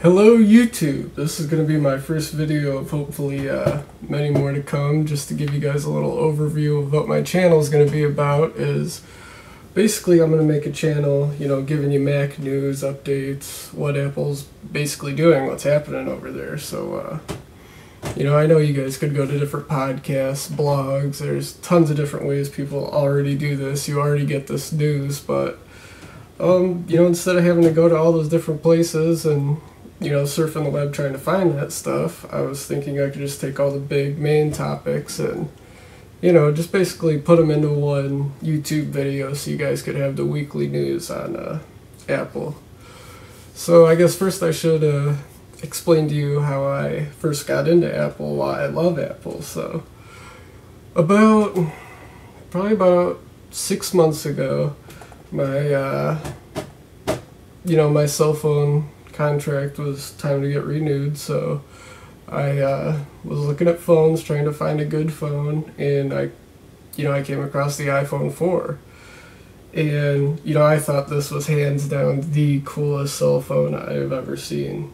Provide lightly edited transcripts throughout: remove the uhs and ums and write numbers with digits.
Hello YouTube! This is going to be my first video of hopefully many more to come, just to give you guys a little overview of what my channel is going to be about. Is basically I'm going to make a channel, giving you Mac news, updates, what Apple's basically doing, what's happening over there. So, I know you guys could go to different podcasts, blogs, there's tons of different ways people already do this, you already get this news, but, instead of having to go to all those different places and surfing the web trying to find that stuff, I was thinking I could just take all the big main topics and, just basically put them into one YouTube video so you guys could have the weekly news on Apple. So I guess first I should explain to you how I first got into Apple, why I love Apple. So probably about 6 months ago, my my cell phone contract was time to get renewed, so I was looking at phones, trying to find a good phone, and I came across the iPhone 4, and I thought this was hands down the coolest cell phone I've ever seen.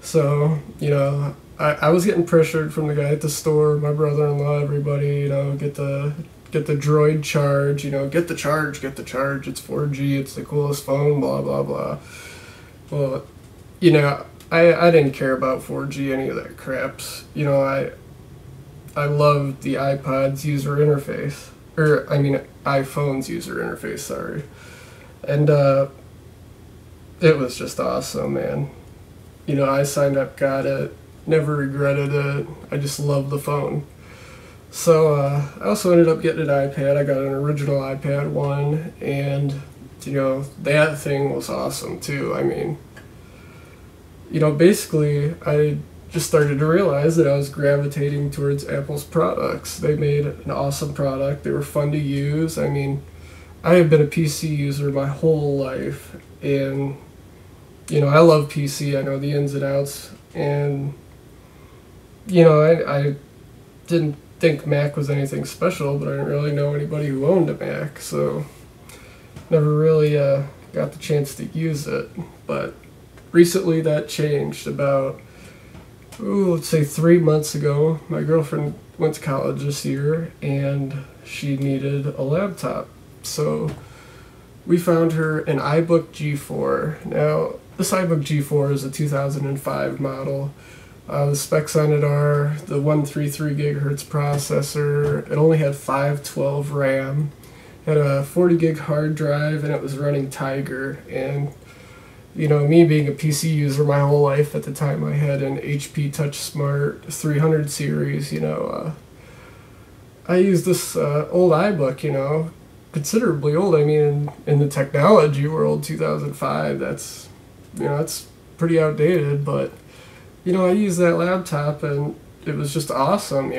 So I was getting pressured from the guy at the store, my brother-in-law, everybody, get the Droid charge, get the charge, it's 4G, it's the coolest phone, blah blah blah. Well, I didn't care about 4G, any of that craps. I loved the iPod's user interface, iPhone's user interface, sorry. And it was just awesome, man. I signed up, got it, never regretted it. I just loved the phone. So I also ended up getting an iPad. I got an original iPad 1, and that thing was awesome too. Basically I just started to realize that I was gravitating towards Apple's products. They made an awesome product. They were fun to use. I have been a PC user my whole life, and I love PC. I know the ins and outs, and I didn't think Mac was anything special, but I didn't really know anybody who owned a Mac, so never really got the chance to use it. But recently that changed. About, let's say 3 months ago, my girlfriend went to college this year and she needed a laptop. So we found her an iBook G4. Now, this iBook G4 is a 2005 model. The specs on it are the 133 gigahertz processor. It only had 512 RAM. Had a 40 gig hard drive, and it was running Tiger. And me being a PC user my whole life, at the time I had an HP TouchSmart 300 series. I used this old iBook, considerably old. In the technology world, 2005, that's pretty outdated, but I used that laptop and it was just awesome.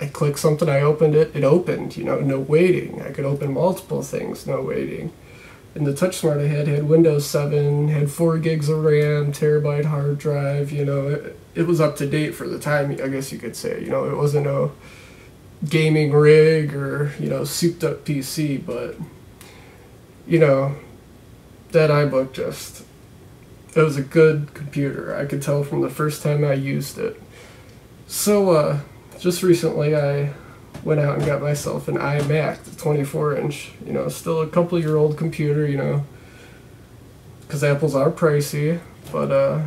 I clicked something, I opened it, it opened, no waiting. I could open multiple things, no waiting. And the TouchSmart I had Windows 7, had 4 gigs of RAM, terabyte hard drive, it was up to date for the time, I guess you could say. It wasn't a gaming rig or, souped up PC, but, that iBook it was a good computer. I could tell from the first time I used it. So, just recently I went out and got myself an iMac, the 24-inch. Still a couple-year-old computer, because Apples are pricey. But, a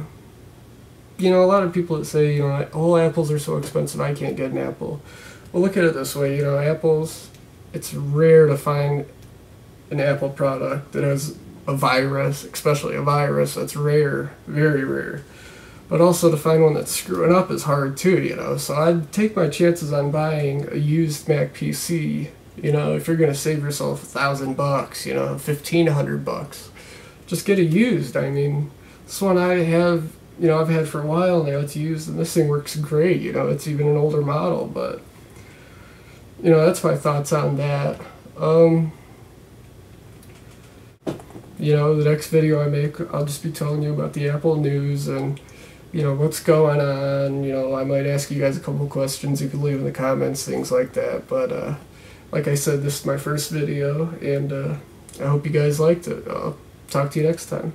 lot of people that say, oh, Apples are so expensive, I can't get an Apple. Well, look at it this way, Apples, it's rare to find an Apple product that has a virus, especially a virus. That's rare, very rare. But also to find one that's screwing up is hard too, So I'd take my chances on buying a used Mac PC, if you're going to save yourself $1,000, $1,500. Just get it used. This one I have, I've had for a while now, it's used, and this thing works great, it's even an older model, but, that's my thoughts on that. The next video I make, I'll just be telling you about the Apple news and, what's going on. I might ask you guys a couple questions you can leave in the comments, things like that. But, like I said, this is my first video, and I hope you guys liked it. I'll talk to you next time.